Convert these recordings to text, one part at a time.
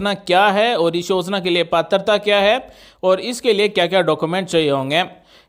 योजना क्या है और इस योजना के लिए पात्रता क्या है और इसके लिए क्या क्या डॉक्यूमेंट चाहिए होंगे।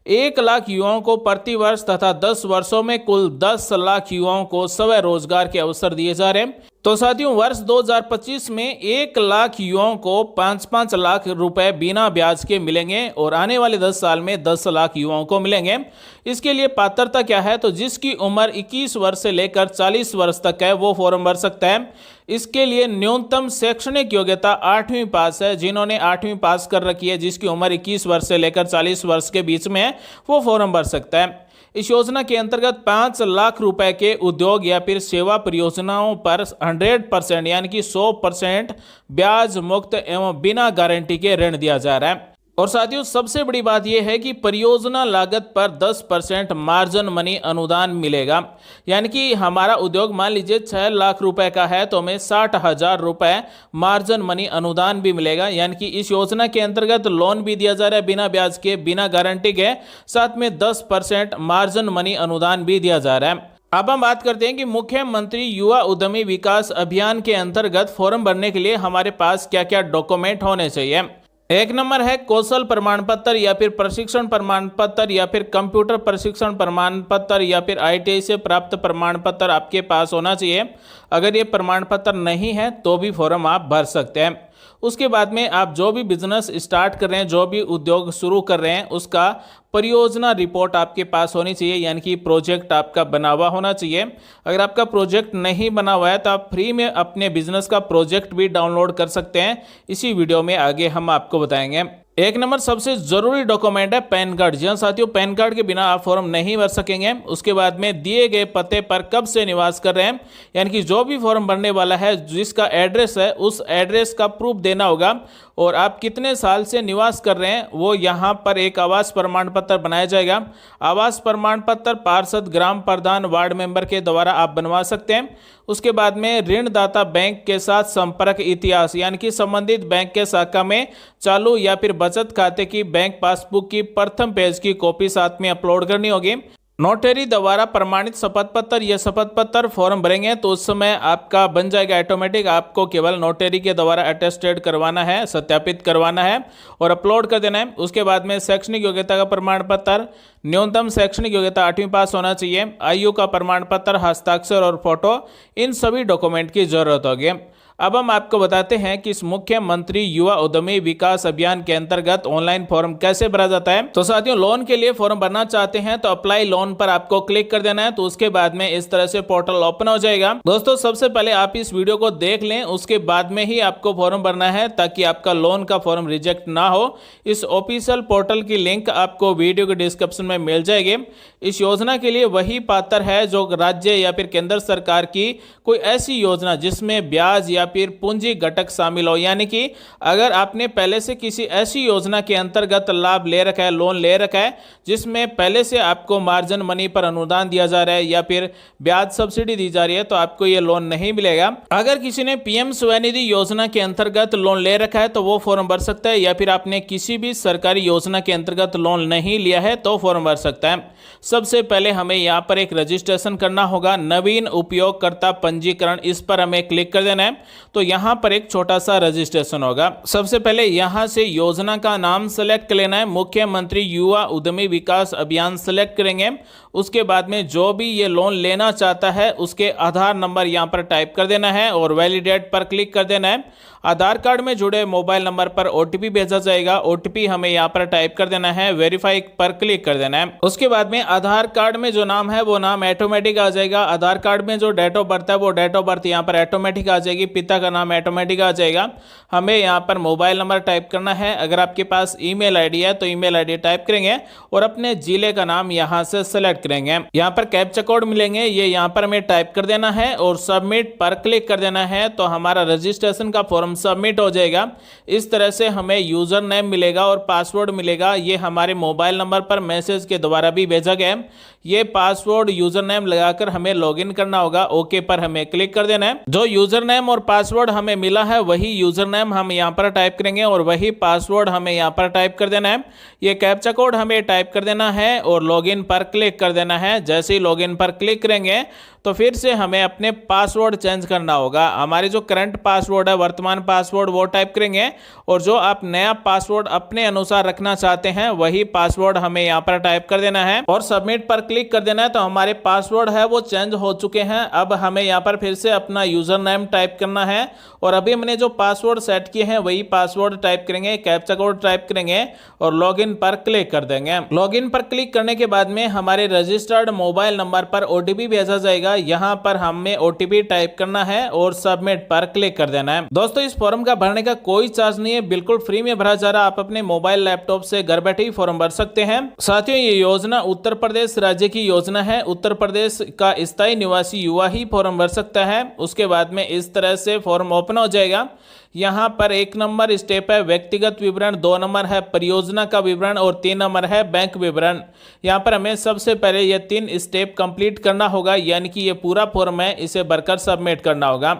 1 लाख युवाओं को प्रतिवर्ष तथा 10 वर्षों में कुल 10 लाख युवाओं को स्वरोजगार के अवसर दिए जा रहे हैं। तो साथियों, वर्ष 2025 में 1 लाख युवाओं को 5-5 लाख रुपए बिना ब्याज के मिलेंगे और आने वाले 10 साल में 10 लाख युवाओं को मिलेंगे। इसके लिए पात्रता क्या है, तो जिसकी उम्र 21 वर्ष से लेकर 40 वर्ष तक है वो फॉर्म भर सकता है। इसके लिए न्यूनतम शैक्षणिक योग्यता 8वीं पास है। जिन्होंने 8वीं पास कर रखी है, जिसकी उम्र 21 वर्ष से लेकर 40 वर्ष के बीच में है, वो फॉर्म भर सकता है। इस योजना के अंतर्गत 5 लाख रुपए के उद्योग या फिर सेवा परियोजनाओं पर 100% यानी कि 100% ब्याज मुक्त एवं बिना गारंटी के ऋण दिया जा रहा है। और साथियों, सबसे बड़ी बात यह है कि परियोजना लागत पर 10% मार्जिन मनी अनुदान मिलेगा। यानी कि हमारा उद्योग मान लीजिए 6 लाख रुपए का है तो हमें 60,000 रुपए मार्जिन मनी अनुदान भी मिलेगा। यानी कि इस योजना के अंतर्गत लोन भी दिया जा रहा है बिना ब्याज के, बिना गारंटी के, साथ में 10% मार्जिन मनी अनुदान भी दिया जा रहा है। अब हम बात करते हैं कि मुख्यमंत्री युवा उद्यमी विकास अभियान के अंतर्गत फॉर्म भरने के लिए हमारे पास क्या क्या डॉक्यूमेंट होने चाहिए। 1 नंबर है कौशल प्रमाण पत्र या फिर प्रशिक्षण प्रमाण पत्र या फिर कंप्यूटर प्रशिक्षण प्रमाण पत्र या फिर ITI से प्राप्त प्रमाण पत्र आपके पास होना चाहिए। अगर ये प्रमाण पत्र नहीं है तो भी फॉर्म आप भर सकते हैं। उसके बाद में आप जो भी बिजनेस स्टार्ट कर रहे हैं, जो भी उद्योग शुरू कर रहे हैं, उसका परियोजना रिपोर्ट आपके पास होनी चाहिए। यानी कि प्रोजेक्ट आपका बना हुआ होना चाहिए। अगर आपका प्रोजेक्ट नहीं बना हुआ है तो आप फ्री में अपने बिजनेस का प्रोजेक्ट भी डाउनलोड कर सकते हैं। इसी वीडियो में आगे हम आपको बताएंगे। 1 नंबर सबसे जरूरी डॉक्यूमेंट है पैन कार्ड। जी हाँ साथियों, पैन कार्ड के बिना आप फॉर्म नहीं भर सकेंगे। उसके बाद में दिए गए पते पर कब से निवास कर रहे हैं, यानी कि जो भी फॉर्म भरने वाला है जिसका एड्रेस है उस एड्रेस का प्रूफ देना होगा। और आप कितने साल से निवास कर रहे हैं वो यहाँ पर एक आवास प्रमाण पत्र बनाया जाएगा। आवास प्रमाण पत्र पार्षद, ग्राम प्रधान, वार्ड मेंबर के द्वारा आप बनवा सकते हैं। उसके बाद में ऋणदाता बैंक के साथ संपर्क इतिहास, यानी कि संबंधित बैंक के शाखा में चालू या फिर बचत खाते की बैंक पासबुक की प्रथम पेज की कॉपी साथ में अपलोड करनी होगी। नोटरी द्वारा प्रमाणित शपथ पत्र, यह शपथ पत्र फॉर्म भरेंगे तो उस समय आपका बन जाएगा ऑटोमेटिक। आपको केवल नोटरी के द्वारा अटेस्टेड करवाना है, सत्यापित करवाना है और अपलोड कर देना है। उसके बाद में शैक्षणिक योग्यता का प्रमाण पत्र, न्यूनतम शैक्षणिक योग्यता 8वीं पास होना चाहिए, आयु का प्रमाण पत्र, हस्ताक्षर और फोटो, इन सभी डॉक्यूमेंट की जरूरत होगी। अब हम आपको बताते हैं कि इस मुख्यमंत्री युवा उद्यमी विकास अभियान के अंतर्गत ऑनलाइन फॉर्म कैसे भरा जाता है। तो साथियों, लोन के लिए फॉर्म भरना चाहते हैं तो अप्लाई लोन पर आपको क्लिक कर देना है। तो उसके बाद में इस तरह से पोर्टल ओपन हो जाएगा। दोस्तों, सबसे पहले आप इस वीडियो को देख लें, उसके बाद में ही आपको फॉर्म भरना है ताकि आपका लोन का फॉर्म रिजेक्ट ना हो। इस ऑफिशियल पोर्टल की लिंक आपको वीडियो के डिस्क्रिप्शन में मिल जाएगी। इस योजना के लिए वही पात्र है जो राज्य या फिर केंद्र सरकार की कोई ऐसी योजना जिसमें ब्याज या फिर पूंजी घटक शामिल हो। यानी कि अगर आपने पहले से किसी ऐसी योजना के अंतर्गत लाभ ले रखा है, लोन ले रखा है, जिसमें पहले से आपको मार्जिन मनी पर अनुदान दिया जा रहा है या फिर ब्याज सब्सिडी दी जा रही है, तो आपको ये लोन नहीं मिलेगा। अगर किसी ने PM स्वनिधि योजना के अंतर्गत लोन ले रखा है तो वो फॉर्म भर सकता है, या फिर आपने किसी भी सरकारी योजना के अंतर्गत लोन नहीं लिया है तो फॉर्म भर सकता है। सबसे पहले हमें यहाँ पर एक रजिस्ट्रेशन करना होगा, नवीन उपयोगकर्ता पंजीकरण, इस पर हमें क्लिक कर देना है। तो यहाँ पर एक छोटा सा रजिस्ट्रेशन होगा। सबसे पहले यहाँ से योजना का नाम सेलेक्ट कर लेना है, मुख्यमंत्री युवा उद्यमी विकास अभियान सेलेक्ट करेंगे। उसके बाद में जो भी ये लोन लेना चाहता है उसके आधार नंबर यहाँ पर टाइप कर देना है और वैलिडेट पर क्लिक कर देना है। आधार कार्ड में जुड़े मोबाइल नंबर पर OTP भेजा जाएगा। OTP हमें यहाँ पर टाइप कर देना है, वेरीफाई पर क्लिक कर देना है। उसके बाद में आधार कार्ड में जो नाम है वो नाम ऑटोमेटिक आ जाएगा। आधार कार्ड में जो डेट ऑफ बर्थ है वो डेट ऑफ बर्थ यहाँ पर ऑटोमेटिक आ जाएगी। पिता का नाम ऑटोमेटिक आ जाएगा। हमें यहाँ पर मोबाइल नंबर टाइप करना है। अगर आपके पास ईमेल आईडी है तो ईमेल आईडी टाइप करेंगे और अपने जिले का नाम यहाँ से सेलेक्ट करेंगे। यहाँ पर कैप्चा कोड मिलेंगे, ये यहाँ पर हमें टाइप कर देना है और सबमिट पर क्लिक कर देना है। तो हमारा रजिस्ट्रेशन का फॉर्म सबमिट हो जाएगा। इस तरह से हमें यूजर नेम मिलेगा और पासवर्ड मिलेगा। ये हमारे मोबाइल नंबर पर मैसेज के द्वारा भी भेजा गया है। ये पासवर्ड यूजर नेम लगाकर हमें लॉगिन करना होगा। ओके पर हमें क्लिक कर देना है। जो यूजर नेम और पासवर्ड हमें मिला है वही यूजर नेम हम यहाँ पर टाइप करेंगे और वही पासवर्ड हमें यहाँ पर टाइप कर देना है। ये कैप्चा कोड हमें टाइप कर देना है और लॉगिन पर क्लिक कर देना है। जैसे ही लॉगिन पर क्लिक करेंगे तो फिर से हमें अपने पासवर्ड चेंज करना होगा। हमारे जो करंट पासवर्ड है, वर्तमान पासवर्ड, वो टाइप करेंगे और जो आप नया पासवर्ड अपने अनुसार रखना चाहते हैं वही पासवर्ड हमें यहाँ पर टाइप कर देना है और सबमिट पर क्लिक कर देना है। तो हमारे पासवर्ड है वो चेंज हो चुके हैं। अब हमें यहाँ पर फिर से अपना यूजर नेम टाइप करना है और अभी हमने जो पासवर्ड सेट किए हैं वही पासवर्ड टाइप करेंगे, कैप्चा कोड टाइप करेंगे और लॉगिन पर क्लिक कर देंगे। लॉगिन पर क्लिक करने के बाद में हमारे रजिस्टर्ड मोबाइल नंबर पर ओटीपी भेजा जाएगा। यहाँ पर हमें ओटीपी टाइप करना है और सबमिट पर क्लिक कर देना है। दोस्तों, इस फॉर्म का भरने का कोई चार्ज नहीं है, बिल्कुल फ्री में भरा जा रहा है। आप अपने मोबाइल लैपटॉप से घर बैठे ही फॉर्म भर सकते हैं। साथियों, ये योजना उत्तर प्रदेश राज्य की योजना है। उत्तर प्रदेश का स्थायी निवासी युवा ही फॉर्म भर सकता है। उसके बाद में इस तरह से फॉर्म ओपन हो जाएगा। यहाँ पर 1 नंबर स्टेप है व्यक्तिगत विवरण, 2 नंबर है परियोजना का विवरण और 3 नंबर है बैंक विवरण। यहाँ पर हमें सबसे पहले ये 3 स्टेप कंप्लीट करना होगा, यानी कि ये पूरा फॉर्म है, इसे भरकर सबमिट करना होगा।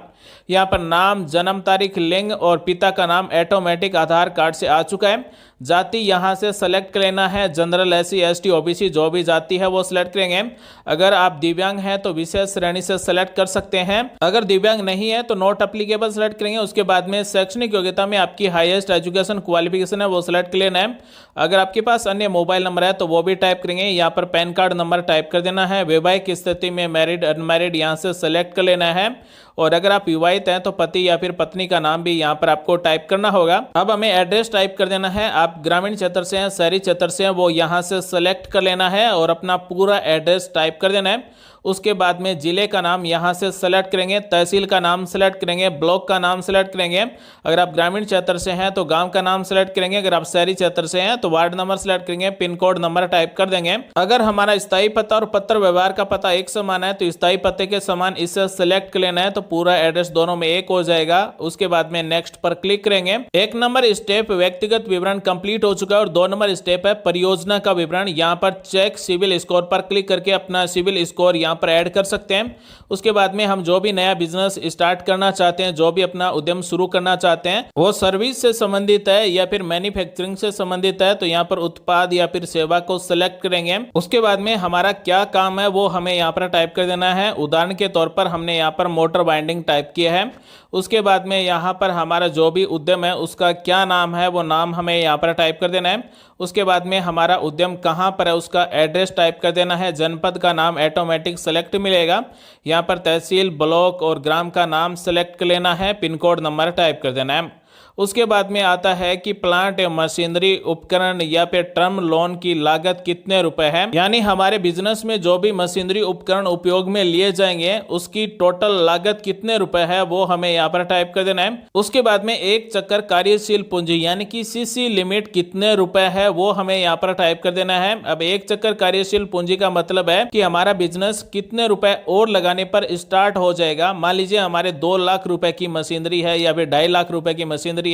यहाँ पर नाम, जन्म तारीख, लिंग और पिता का नाम ऑटोमेटिक आधार कार्ड से आ चुका है। जाति यहाँ से सेलेक्ट कर लेना है, जनरल, एससी, एसटी, ओबीसी जो भी जाति है वो सिलेक्ट करेंगे। अगर आप दिव्यांग हैं तो विशेष श्रेणी से सेलेक्ट कर सकते हैं। अगर दिव्यांग नहीं है तो नॉट एप्लीकेबल सेलेक्ट करेंगे। उसके बाद में शैक्षणिक योग्यता में आपकी हाईएस्ट एजुकेशन क्वालिफिकेशन है वो सिलेक्ट कर लेना है। अगर आपके पास अन्य मोबाइल नंबर है तो वो भी टाइप करेंगे। यहाँ पर पैन कार्ड नंबर टाइप कर देना है। वैवाहिक स्थिति में मैरिड, अनमैरिड यहाँ से सेलेक्ट कर लेना है और अगर आप विवाहित हैं तो पति या फिर पत्नी का नाम भी यहाँ पर आपको टाइप करना होगा। अब हमें एड्रेस टाइप कर देना है। आप ग्रामीण क्षेत्र से हैं, शहरी क्षेत्र से हैं, वो यहाँ से सेलेक्ट कर लेना है और अपना पूरा एड्रेस टाइप कर देना है। उसके बाद में जिले का नाम यहाँ से सेलेक्ट करेंगे, तहसील का नाम सेलेक्ट करेंगे, ब्लॉक का नाम सेलेक्ट करेंगे। अगर आप ग्रामीण क्षेत्र से हैं तो गांव का नाम सेलेक्ट करेंगे। अगर आप शहरी क्षेत्र से हैं तो वार्ड नंबर सेलेक्ट करेंगे, पिन कोड नंबर टाइप कर देंगे। अगर हमारा स्थायी पता और पत्र व्यवहार का पता एक समान है तो स्थायी पते के समान इसे सेलेक्ट कर लेना है, तो पूरा एड्रेस दोनों में एक हो जाएगा। उसके बाद में नेक्स्ट पर क्लिक करेंगे। 1 नंबर स्टेप व्यक्तिगत विवरण कंप्लीट हो चुका है और 2 नंबर स्टेप है परियोजना का विवरण। यहाँ पर चेक सिविल स्कोर पर क्लिक करके अपना सिविल स्कोर यहाँ पर ऐड कर सकते हैं। उसके बाद में हम जो भी नया बिजनेस स्टार्ट करना चाहते हैं, जो भी अपना उद्यम शुरू करना चाहते हैं, वो सर्विस से संबंधित है या फिर मैन्युफैक्चरिंग से संबंधित है, तो यहाँ पर उत्पाद या फिर सेवा को सिलेक्ट करेंगे। उसके बाद में हमारा क्या काम है वो हमें यहाँ पर टाइप कर देना है। उदाहरण के तौर पर हमने यहाँ पर मोटर बाइंडिंग टाइप किया है। उसके बाद में यहाँ पर हमारा जो भी उद्यम है उसका क्या नाम है वो नाम हमें यहाँ पर टाइप कर देना है। उसके बाद में हमारा उद्यम कहाँ पर है उसका एड्रेस टाइप कर देना है। जनपद का नाम ऑटोमेटिक सेलेक्ट मिलेगा। यहाँ पर तहसील, ब्लॉक और ग्राम का नाम सेलेक्ट कर लेना है, पिन कोड नंबर टाइप कर देना है। उसके बाद में आता है कि प्लांट या मशीनरी, उपकरण या फिर टर्म लोन की लागत कितने रुपए है, यानी हमारे बिजनेस में जो भी मशीनरी उपकरण उपयोग में लिए जाएंगे उसकी टोटल लागत कितने रुपए है वो हमें यहाँ पर टाइप कर देना है। उसके बाद में एक चक्कर कार्यशील पूंजी यानी कि सीसी लिमिट कितने रुपए है वो हमें यहाँ पर टाइप कर देना है। अब एक चक्कर कार्यशील पूंजी का मतलब है कि हमारा बिजनेस कितने रुपए और लगाने पर स्टार्ट हो जाएगा। मान लीजिए हमारे 2 लाख रुपए की मशीनरी है या फिर 2.5 लाख रुपए की मशीनरी है।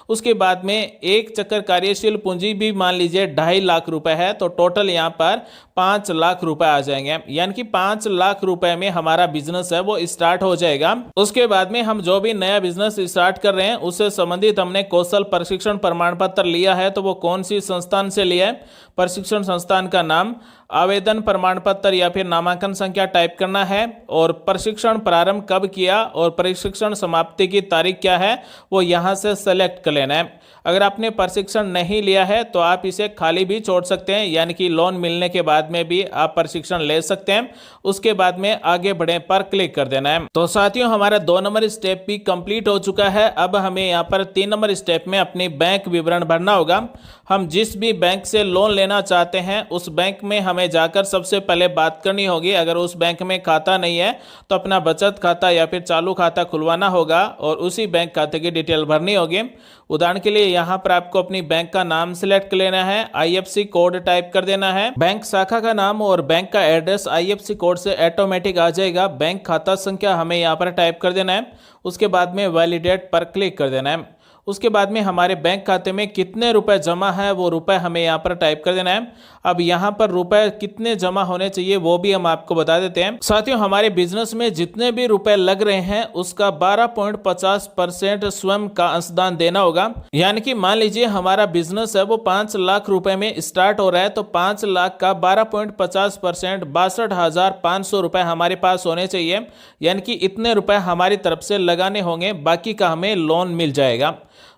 उसके बाद में एक चक्कर कार्यशील पूंजी भी मान लीजिए 2.5 लाख रुपए है, तो टोटल यहां पर 5 लाख रुपए आ जाएंगे। यानी कि 5 लाख रुपए में हमारा बिजनेस है वो स्टार्ट हो जाएगा। उसके बाद में हम जो भी नया बिजनेस स्टार्ट कर रहे हैं उससे संबंधित हमने कौशल प्रशिक्षण प्रमाण पत्र लिया है, तो वो कौन सी संस्थान से लिया है, प्रशिक्षण संस्थान का नाम, आवेदन प्रमाण पत्र या फिर नामांकन संख्या टाइप करना है और प्रशिक्षण प्रारंभ कब किया और प्रशिक्षण समाप्ति की तारीख क्या है वो यहाँ से सेलेक्ट कर लेना है। अगर आपने प्रशिक्षण नहीं लिया है तो आप इसे खाली भी छोड़ सकते हैं, यानी कि लोन मिलने के बाद में भी आप प्रशिक्षण ले सकते हैं। उसके बाद में आगे बढ़े पर क्लिक कर देना है। तो साथियों, हमारा 2 नंबर स्टेप भी कंप्लीट हो चुका है। अब हमें यहाँ पर 3 नंबर स्टेप में अपनी बैंक विवरण भरना होगा। हम जिस भी बैंक से लोन लेना चाहते हैं उस बैंक में हमें जाकर सबसे पहले बात करनी होगी। अगर उस बैंक में खाता नहीं है तो अपना बचत खाता या फिर चालू खाता खुलवाना होगा और उसी बैंक खाते की डिटेल भरनी होगी। उदाहरण के लिए यहाँ पर आपको अपनी बैंक का नाम सिलेक्ट कर लेना है, IFSC कोड टाइप कर देना है, बैंक शाखा का नाम और बैंक का एड्रेस IFSC कोड से ऑटोमेटिक आ जाएगा। बैंक खाता संख्या हमें यहाँ पर टाइप कर देना है। उसके बाद में वैलिडेट पर क्लिक कर देना है। उसके बाद में हमारे बैंक खाते में कितने रुपए जमा है वो रुपए हमें यहाँ पर टाइप कर देना है। अब यहाँ पर रुपए कितने जमा होने चाहिए वो भी हम आपको बता देते हैं। साथियों, हमारे बिजनेस में जितने भी रुपए लग रहे हैं उसका 12.50% स्वयं का अंशदान देना होगा। यानी कि मान लीजिए हमारा बिजनेस है वो 5 लाख रुपए में स्टार्ट हो रहा है, तो 5 लाख का 12.50% 62,500 रुपए हमारे पास होने चाहिए। यानी कि इतने रुपए हमारी तरफ से लगाने होंगे, बाकी का हमें लोन मिल जाएगा।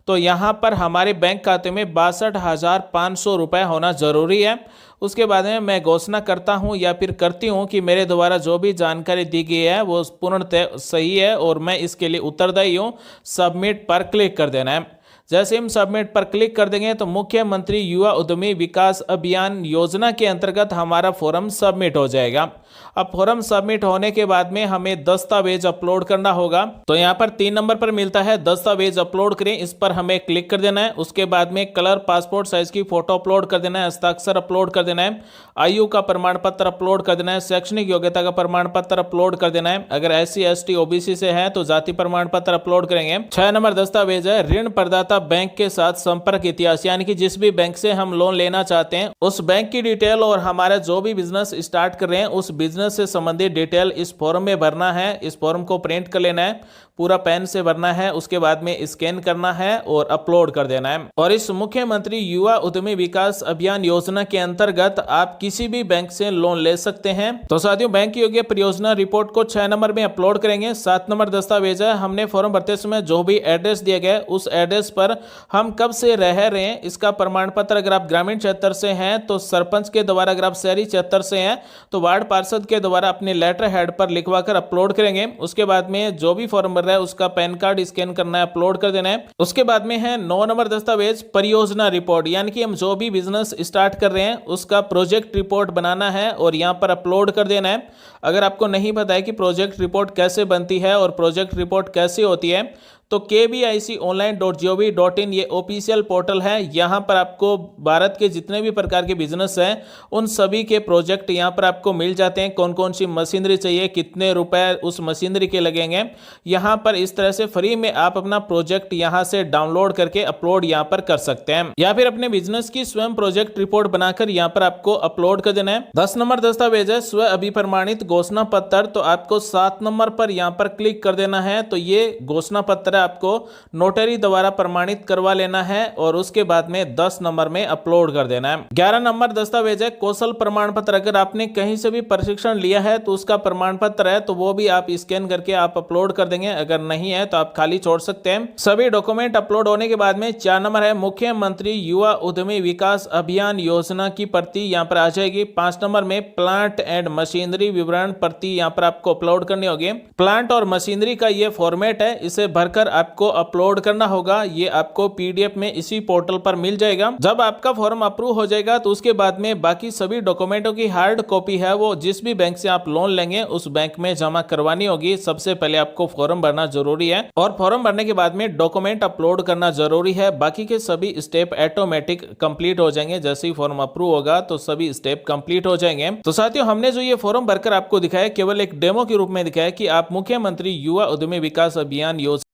तो यहाँ पर हमारे बैंक खाते में 62,500 रुपए होना जरूरी है। उसके बाद में मैं घोषणा करता हूँ या फिर करती हूँ कि मेरे द्वारा जो भी जानकारी दी गई है वो पूर्णतः सही है और मैं इसके लिए उत्तरदायी हूँ। सबमिट पर क्लिक कर देना है। जैसे हम सबमिट पर क्लिक कर देंगे तो मुख्यमंत्री युवा उद्यमी विकास अभियान योजना के अंतर्गत हमारा फॉर्म सबमिट हो जाएगा। अब फॉर्म सबमिट होने के बाद में हमें दस्तावेज अपलोड करना होगा। तो यहाँ पर 3 नंबर पर मिलता है दस्तावेज अपलोड करें, इस पर हमें क्लिक कर देना है। उसके बाद में कलर पासपोर्ट साइज की फोटो अपलोड कर देना है, हस्ताक्षर अपलोड कर देना है, आयु का प्रमाण पत्र अपलोड कर देना है, शैक्षणिक योग्यता का प्रमाण पत्र अपलोड कर देना है। अगर SC ST OBC से है तो जाति प्रमाण पत्र अपलोड करेंगे। 6 नंबर दस्तावेज है ऋण प्रदाता बैंक के साथ संपर्क इतिहास, यानी कि जिस भी बैंक से हम लोन लेना चाहते हैं उस बैंक की डिटेल और हमारा जो भी बिजनेस स्टार्ट कर रहे हैं उस बिजनेस से संबंधित डिटेल इस फॉर्म में भरना है। इस फॉर्म को प्रिंट कर लेना है, पूरा पेन से भरना है, उसके बाद में स्कैन करना है और अपलोड कर देना है। और इस मुख्यमंत्री युवा उद्यमी विकास अभियान योजना के अंतर्गत आप किसी भी बैंक से लोन ले सकते हैं। तो साथियों, बैंक योग्य परियोजना रिपोर्ट को 6 नंबर में अपलोड करेंगे। 7 नंबर दस्तावेज है हमने फॉर्म भरते समय जो भी एड्रेस दिया गया उस एड्रेस पर हम कब से रह रहे हैं इसका प्रमाण पत्र, अगर आप ग्रामीण क्षेत्र से हैं तो सरपंच के द्वारा, अगर आप शहरी क्षेत्र से हैं तो वार्ड पार्षद के द्वारा अपने लेटर हेड पर लिखवा कर अपलोड करेंगे। उसके बाद में जो भी फॉर्म भर रहा है उसका पैन कार्ड स्कैन करना है, अपलोड कर देना है। उसके बाद में है 9 नंबर दस्तावेज परियोजना रिपोर्ट, यानी कि हम जो भी बिजनेस स्टार्ट कर रहे हैं उसका प्रोजेक्ट रिपोर्ट बनाना है और यहाँ पर अपलोड कर देना है। अगर आपको नहीं पता है कि प्रोजेक्ट रिपोर्ट कैसे बनती है और प्रोजेक्ट रिपोर्ट कैसे होती है तो kviconline.gov.in ये ऑफिशियल पोर्टल है। यहाँ पर आपको भारत के जितने भी प्रकार के बिजनेस हैं उन सभी के प्रोजेक्ट यहाँ पर आपको मिल जाते हैं। कौन कौन सी मशीनरी चाहिए, कितने रुपए उस मशीनरी के लगेंगे, यहाँ पर इस तरह से फ्री में आप अपना प्रोजेक्ट यहाँ से डाउनलोड करके अपलोड यहाँ पर कर सकते हैं, या फिर अपने बिजनेस की स्वयं प्रोजेक्ट रिपोर्ट बनाकर यहाँ पर आपको अपलोड कर देना है। 10 नंबर दस्तावेज है स्व अभिप्रमाणित घोषणा पत्र, तो आपको 7 नंबर पर यहाँ पर क्लिक कर देना है। तो ये घोषणा पत्र आपको नोटरी द्वारा प्रमाणित करवा लेना है और उसके बाद में 10 नंबर में अपलोड कर देना है। 11 नंबर दस्तावेज है कौशल प्रमाण पत्र, अगर आपने कहीं से भी प्रशिक्षण लिया है तो उसका प्रमाण पत्र है तो वो भी आप स्कैन करके आप अपलोड कर देंगे, अगर नहीं है तो आप खाली छोड़ सकते हैं। सभी डॉक्यूमेंट अपलोड होने के बाद में 4 नंबर है मुख्यमंत्री युवा उद्यमी विकास अभियान योजना की प्रति यहाँ पर आ जाएगी। 5 नंबर में प्लांट एंड मशीनरी विवरण प्रति यहाँ पर आपको अपलोड करनी होगी। प्लांट और मशीनरी का ये फॉर्मेट है, इसे भरकर आपको अपलोड करना होगा। ये आपको PDF में इसी पोर्टल पर मिल जाएगा। जब आपका फॉर्म अप्रूव हो जाएगा तो उसके बाद में बाकी सभी डॉक्यूमेंटों की हार्ड कॉपी है वो जिस भी बैंक से आप लोन लेंगे उस बैंक में जमा करवानी होगी। सबसे पहले आपको फॉर्म भरना जरूरी है और फॉर्म भरने के बाद में डॉक्यूमेंट अपलोड करना जरूरी है। बाकी के सभी स्टेप ऑटोमेटिक कंप्लीट हो जाएंगे। जैसे ही फॉर्म अप्रूव होगा तो सभी स्टेप कंप्लीट हो जाएंगे। तो साथियों, हमने जो ये फॉर्म भरकर आपको दिखाया केवल एक डेमो के रूप में दिखाया कि आप मुख्यमंत्री युवा उद्यमी विकास अभियान योजना